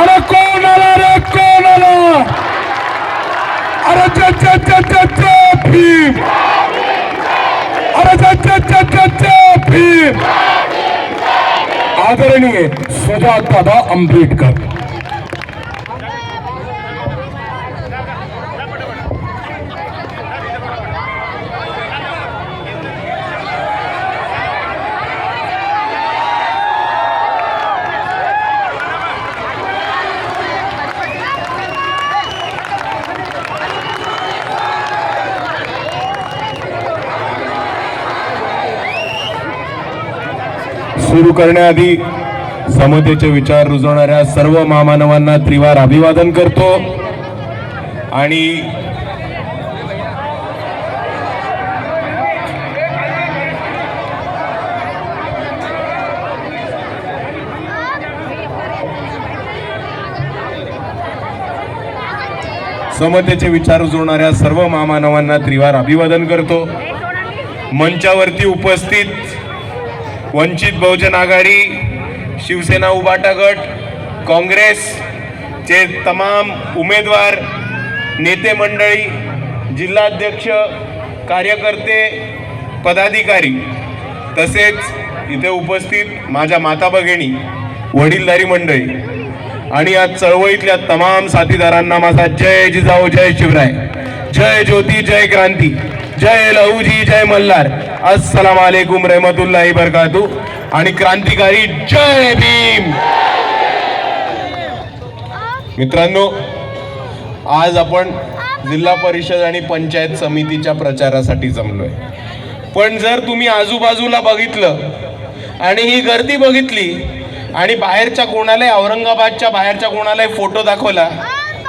अरे कोण आला रे, कोण आला? अरे भीम, अरे भीम. आदरणीय सुजातदादा आंबेडकर. सुरू करण्याआधी समतेचे विचार रुजवणाऱ्या सर्व महामानवांना त्रिवार अभिवादन करतो आणि समतेचे विचार रुजवणाऱ्या सर्व महामानवांना त्रिवार अभिवादन करतो. मंचावरती उपस्थित वंचित बहुजन आघाडी, शिवसेना उभाटा गट, काँग्रेसचे तमाम उमेदवार, नेते मंडळी, जिल्हाध्यक्ष, कार्यकर्ते, पदाधिकारी, तसेच इथे उपस्थित माझ्या माता भगिनी, वडीलधारी मंडळी आणि या चळवळीतल्या तमाम साथीदारांना माझा जय जिजाऊ, जय शिवराय, जय ज्योती, जय क्रांती, जय लहूजी, जय मल्हार, अस्सलाम वालेकुम रहमतुल्लाहि बरकातू आणि क्रांतिकारी जय भीम. मित्रांनो, आज आपण जिल्हा परिषद आणि पंचायत समितीच्या प्रचारासाठी जमलोय. पण जर तुम्ही आजूबाजूला बघितलं आणि ही गर्दी बघितली आणि बाहेरच्या कोणालाही, औरंगाबादच्या बाहेरच्या कोणालाही फोटो दाखवला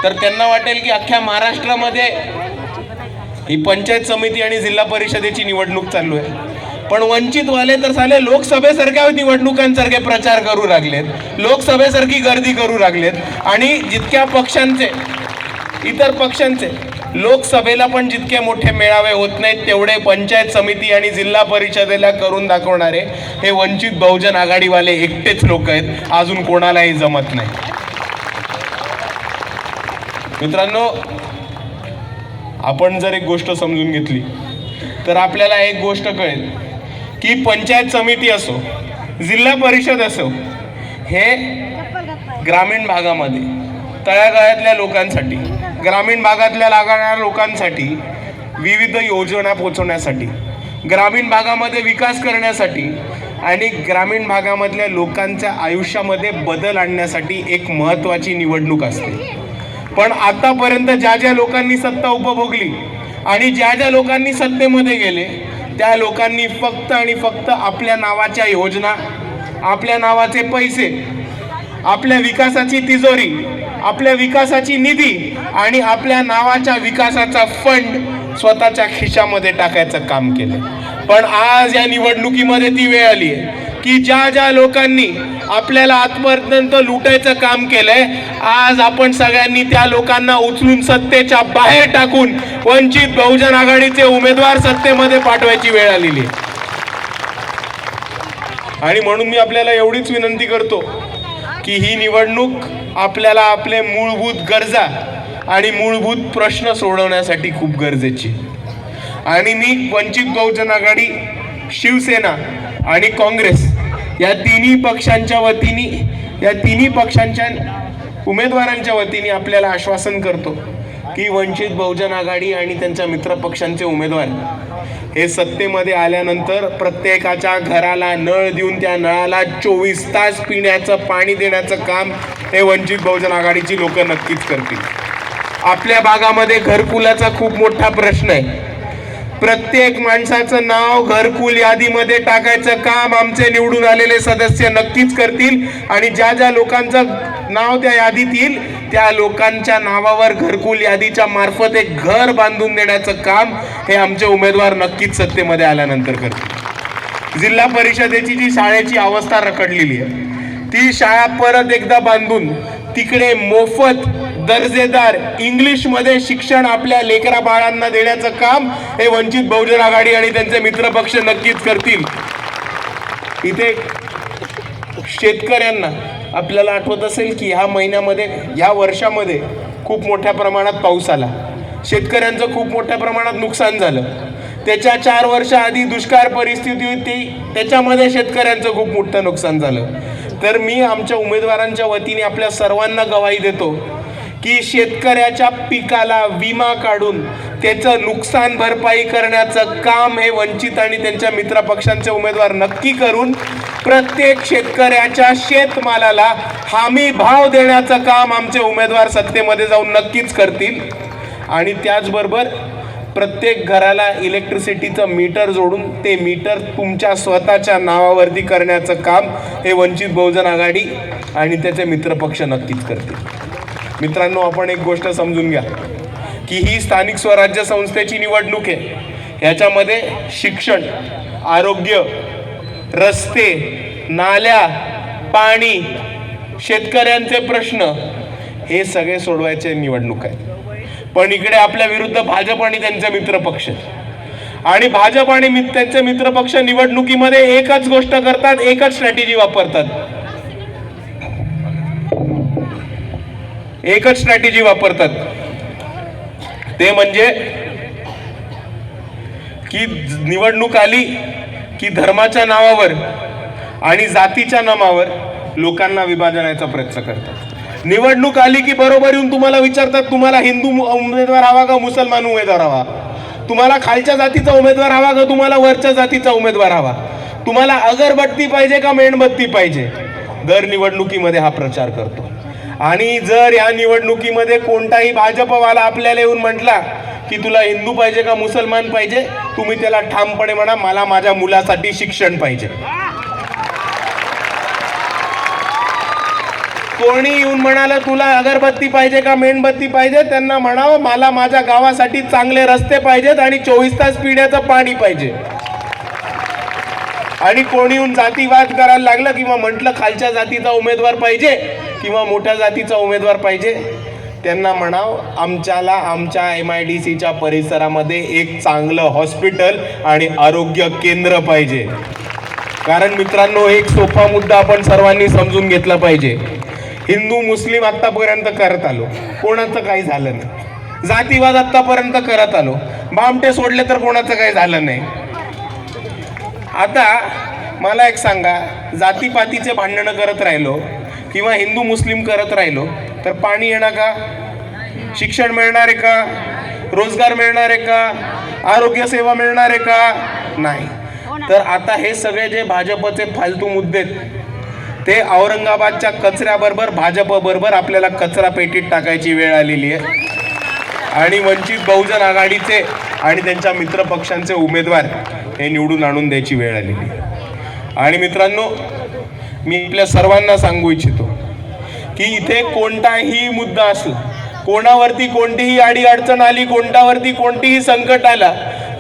तर त्यांना वाटेल की अख्ख्या महाराष्ट्रामध्ये ही पंचायत समिती आणि जिल्हा परिषदेची निवडणूक चालू आहे. पण वंचितवाले तर साले लोकसभेसारख्या निवडणुकांसारखे प्रचार करू लागलेत, लोकसभेसारखी गर्दी करू लागलेत आणि जितक्या पक्षांचे, इतर पक्षांचे लोकसभेला पण जितके मोठे मेळावे होत नाहीत तेवढे पंचायत समिती आणि जिल्हा परिषदेला करून दाखवणारे हे वंचित बहुजन आघाडीवाले एकटेच लोक आहेत. अजून कोणालाही जमत नाही. मित्रांनो, आपण जर एक गोष्ट समजून घेतली तर आपल्याला एक गोष्ट कळेल की पंचायत समिती असो, जिल्हा परिषद असो, हे ग्रामीण भागामध्ये तळागाळातल्या लोकांसाठी, ग्रामीण भागातल्या लागणाऱ्या लोकांसाठी विविध योजना पोचवण्यासाठी, ग्रामीण भागामध्ये विकास करण्यासाठी आणि ग्रामीण भागामधल्या लोकांच्या आयुष्यामध्ये बदल आणण्यासाठी एक महत्त्वाची निवडणूक असते. पण आतापर्यंत ज्या ज्या लोकांनी सत्ता उपभोगली आणि ज्या ज्या लोकांनी सत्तेमध्ये गेले त्या लोकांनी फक्त आणि फक्त आपल्या नावाच्या योजना, आपल्या नावाचे पैसे, आपल्या विकासाची तिजोरी, आपल्या विकासाची निधी आणि आपल्या नावाच्या विकासाचा फंड स्वतःच्या खिशामध्ये टाकायचं काम केलं. पण आज या निवडणुकीमध्ये ती वेळ आली आहे की ज्या ज्या लोकांनी आपल्याला आजपर्यंत लुटायचं काम केलंय, आज आपण सगळ्यांनी त्या लोकांना उचलून सत्तेच्या बाहेर टाकून वंचित बहुजन आघाडीचे उमेदवार सत्तेमध्ये पाठवायची वेळ आलेली आहे. आणि म्हणून मी आपल्याला एवढीच विनंती करतो की ही निवडणूक आपल्याला आपले मूलभूत गरजा आणि मूलभूत प्रश्न सोडवण्यासाठी खूप गरजेची. आणि मी वंचित बहुजन आघाडी, शिवसेना आणि काँग्रेस या तिन्ही पक्षांच्या वतीने, या तिन्ही पक्षांच्या उमेदवारांच्या वतीने आपल्याला आश्वासन करतो की वंचित बहुजन आघाडी आणि त्यांच्या मित्र पक्षांचे उमेदवार हे सत्तेमध्ये आल्यानंतर प्रत्येकाच्या घराला नळ देऊन त्या नळाला 24 तास पिण्याचं पाणी देण्याचं काम हे वंचित बहुजन आघाडीची लोक नक्कीच करतील. आपल्या भागामध्ये घरकुलाचा खूप मोठा प्रश्न आहे. प्रत्येक माणसाचं नाव घरकुल यादीमध्ये टाकायचं काम आमचे निवडून आलेले सदस्य नक्कीच करतील आणि ज्या ज्या लोकांचं नाव त्या यादीत येईल त्या लोकांच्या नावावर घरकुल यादीच्या मार्फत एक घर बांधून देण्याचं काम हे आमचे उमेदवार नक्कीच सत्तेमध्ये आल्यानंतर करतील. जिल्हा परिषदेची जी शाळेची अवस्था रखडलेली आहे ती शाळा परत एकदा बांधून तिकडे मोफत दर्जेदार इंग्लिश मध्ये शिक्षण आपल्या लेकरा बाळांना देण्याचं काम हे वंचित बहुजन आघाडी आणि त्यांचे मित्र पक्ष नक्कीच करतील. इथे शेतकऱ्यांना आपल्याला आठवत असेल की ह्या महिन्यामध्ये, या वर्षामध्ये खूप मोठ्या प्रमाणात पाऊस आला, शेतकऱ्यांचं खूप मोठ्या प्रमाणात नुकसान झालं. त्याच्या 4 वर्ष आधी दुष्काळ परिस्थिती होती, त्याच्यामध्ये शेतकऱ्यांचं खूप मोठं नुकसान झालं. तर मी आमच्या उमेदवारांच्या वतीने आपल्या सर्वांना गवाही देतो की शेतकऱ्याच्या पिकाला विमा काढून त्याचं नुकसान भरपाई करण्याचं काम हे वंचित आणि त्यांच्या मित्रपक्षांचे उमेदवार नक्की करून प्रत्येक शेतकऱ्याच्या शेतमालाला हमी भाव देण्याचं काम आमचे उमेदवार सत्तेमध्ये जाऊन नक्कीच करतील. आणि त्याचबरोबर प्रत्येक घराला इलेक्ट्रिसिटीचं मीटर जोडून ते मीटर तुमच्या स्वतःच्या नावावरती करण्याचं काम हे वंचित बहुजन आघाडी आणि त्याचे मित्रपक्ष नक्कीच करतील. मित्रांनो, आपण एक गोष्ट समजून घ्या की ही स्थानिक स्वराज्य संस्थेची निवडणूक आहे. ह्याच्यामध्ये शिक्षण, आरोग्य, रस्ते, नाल्या, पाणी, शेतकऱ्यांचे प्रश्न हे सगळे सोडवायचे निवडणूक आहे. पण इकडे आपल्या विरुद्ध भाजप आणि त्यांचे मित्रपक्ष, आणि भाजप आणि त्यांचे मित्रपक्ष निवडणुकीमध्ये एकच गोष्ट करतात, एकच स्ट्रॅटेजी वापरतात. एकच स्ट्रॅटेजी वापरतात, ते म्हणजे की निवडणूक आली की धर्माच्या नावावर आणि जातीच्या नावावर लोकांना विभाजनाचा प्रयत्न करतात. निवडणूक आली की बरोबर येऊन तुम्हाला विचारतात, तुम्हाला हिंदू उमेदवार हवा का मुसलमान उमेदवार हवा, तुम्हाला खालच्या जातीचा उमेदवार हवा का तुम्हाला वरच्या जातीचा उमेदवार हवा, तुम्हाला अगरबत्ती पाहिजे का मेणबत्ती पाहिजे. दर निवडणुकीमध्ये हा प्रचार करतो. आणि जर या निवडणुकीमध्ये कोणताही भाजपवाला आपल्याला येऊन म्हटला की तुला हिंदू पाहिजे का मुसलमान पाहिजे, तुम्ही त्याला ठामपणे म्हणा, मला माझ्या मुलासाठी शिक्षण पाहिजे. कोणी येऊन म्हणालं तुला अगरबत्ती पाहिजे का मेणबत्ती पाहिजे, त्यांना म्हणावं मला माझ्या गावासाठी चांगले रस्ते पाहिजेत आणि 24 तास पिण्याचं पाणी पाहिजे. आणि कोणी येऊन जातीवाद करायला लागलं किंवा म्हटलं खालच्या जातीचा उमेदवार पाहिजे किंवा मोठ्या जातीचा उमेदवार पाहिजे, त्यांना म्हणाव आमच्याला आमच्या MIDCच्या परिसरामध्ये एक चांगलं हॉस्पिटल आणि आरोग्य केंद्र पाहिजे. कारण मित्रांनो, एक सोपा मुद्दा आपण सर्वांनी समजून घेतला पाहिजे. हिंदू मुस्लिम आतापर्यंत करत आलो, कोणाचं काही झालं नाही. जातीवाद आतापर्यंत करत आलो, बामटे सोडले तर कोणाचं काही झालं नाही. आता मला एक सांगा, जातीपातीचे भांडणं करत राहिलो किंवा हिंदू मुस्लिम करत राहिलो तर पाणी येणार का, शिक्षण मिळणार आहे का, रोजगार मिळणार आहे का, आरोग्य सेवा मिळणार आहे का, नाही. तर आता हे सगळे जे भाजपचे फालतू मुद्दे ते औरंगाबादच्या कचऱ्याबरोबर भाजपबरोबर आपल्याला कचरा पेटीत टाकायची वेळ आलेली आहे. आणि वंचित बहुजन आघाडीचे आणि त्यांच्या मित्रपक्षांचे उमेदवार हे निवडून आणून द्यायची वेळ आलेली आहे. आणि मित्रांनो, मी आपल्या सर्वांना सांगू इच्छितो की इथे कोणताही मुद्दा असला, कोणावरती कोणतीही अडीअडचण आली, कोणत्यावरती कोणतीही संकट आला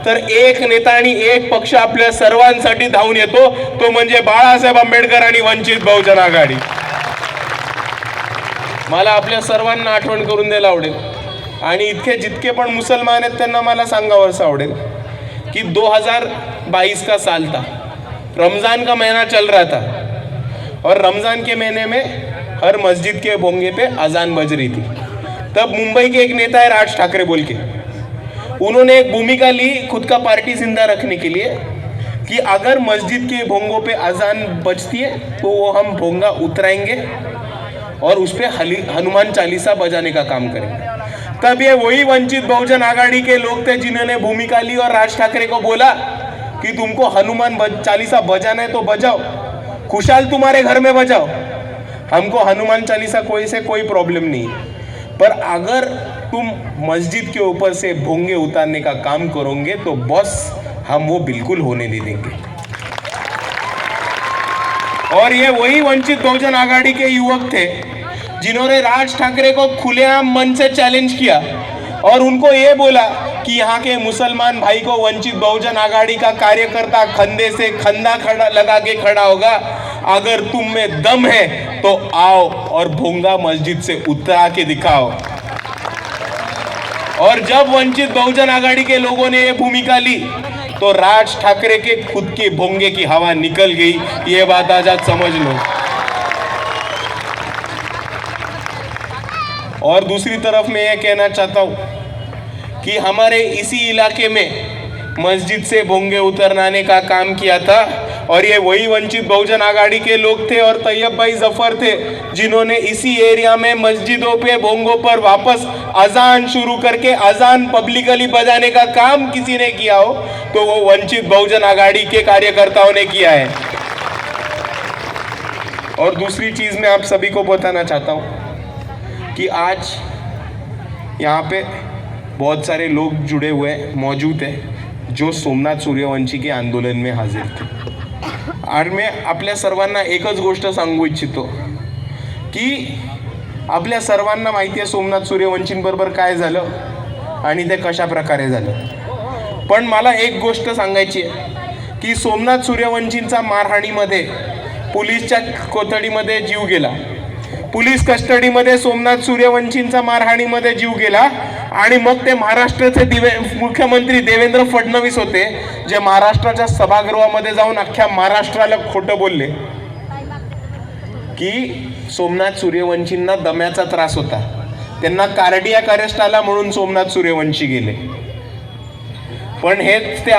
तर एक नेता आणि एक पक्ष आपल्या सर्वांसाठी धावून येतो, तो म्हणजे बाळासाहेब आंबेडकर आणि वंचित बहुजन आघाडी. मला आपल्या सर्वांना आठवण करून द्यायला आवडेल आणि इतके जितके पण मुसलमान आहेत त्यांना मला सांगावं असं आवडेल कि 2022 का साल था, रमज़ान का महीना चल रहा था और रमज़ान के महीने में हर मस्जिद के भोंगे पे अजान बज रही थी. तब मुंबई के एक नेता है राज ठाकरे बोल के, उन्होंने एक भूमिका ली खुद का पार्टी जिंदा रखने के लिए कि अगर मस्जिद के भोंगों पे अजान बजती है तो वो हम भोंगा उतराएंगे और उस पर हनुमान चालीसा बजाने का काम करेंगे. तब ये वही वंचित बहुजन आघाड़ी के लोग थे जिन्होंने भूमिका ली और राज ठाकरे को बोला कि तुमको हनुमान चालीसा बजाना है तो बजाओ, खुशहाल तुम्हारे घर में बजाओ, हमको हनुमान चालीसा कोई प्रॉब्लम नहीं, पर अगर तुम मस्जिद के ऊपर से भोंगे उतारने का काम करोगे तो बॉस हम वो बिल्कुल होने नहीं देंगे. और ये वही वंचित बहुजन आघाड़ी के युवक थे जिन्होंने राज ठाकरे को खुलेआम मन से चैलेंज किया और उनको ये बोला कि यहाँ के मुसलमान भाई को वंचित बहुजन आघाड़ी का कार्यकर्ता कंधे से कंधा लगा के खड़ा होगा, अगर तुम में दम है तो आओ और भोंगा मस्जिद से उतरा के दिखाओ. और जब वंचित बहुजन आघाड़ी के लोगों ने ये भूमिका ली तो राज ठाकरे के खुद के भोंगे की हवा निकल गई. ये बात आज समझ लो. और दूसरी तरफ मैं ये कहना चाहता हूँ कि हमारे इसी इलाके में मस्जिद से भोंगे उतरनाने का काम किया था और ये वही वंचित बहुजन आघाड़ी के लोग थे और तैयब भाई जफर थे जिन्होंने इसी एरिया में मस्जिदों पे भोंगों पर वापस अजान शुरू करके अजान पब्लिकली बजाने का काम किसी ने किया हो तो वो वंचित बहुजन आघाड़ी के कार्यकर्ताओं ने किया है। और दूसरी चीज मैं आप सभी को बताना चाहता हूँ कि आज यहाँ पे बहुत सारे लोग जुड़े हुए मौजूद हैं जो सोमनाथ सूर्यवंशी के आंदोलन में हाजीर थे आणि मी आपल्या सर्वांना एकच गोष्ट सांगू इच्छितो की आपल्या सर्वांना माहिती आहे सोमनाथ सूर्यवंशींबरोबर काय झालं आणि ते कशा प्रकारे झालं। पण मला एक गोष्ट सांगायची आहे की सोमनाथ सूर्यवंशींचा मारहाणीमध्ये पोलीसच्या कोठडीमध्ये जीव गेला, पोलीस कस्टडीमध्ये सोमनाथ सूर्यवंशींचा मारहाणीमध्ये जीव गेला आणि मग ते महाराष्ट्राचे मुख्यमंत्री देवेंद्र फडणवीस होते जे महाराष्ट्राच्या सभागृहामध्ये जाऊन अख्ख्या महाराष्ट्राला खोटं बोलले की सोमनाथ सूर्यवंशींना दम्याचा त्रास होता, त्यांना कार्डियक अरेस्ट आला म्हणून सोमनाथ सूर्यवंशी गेले। पण हेच ते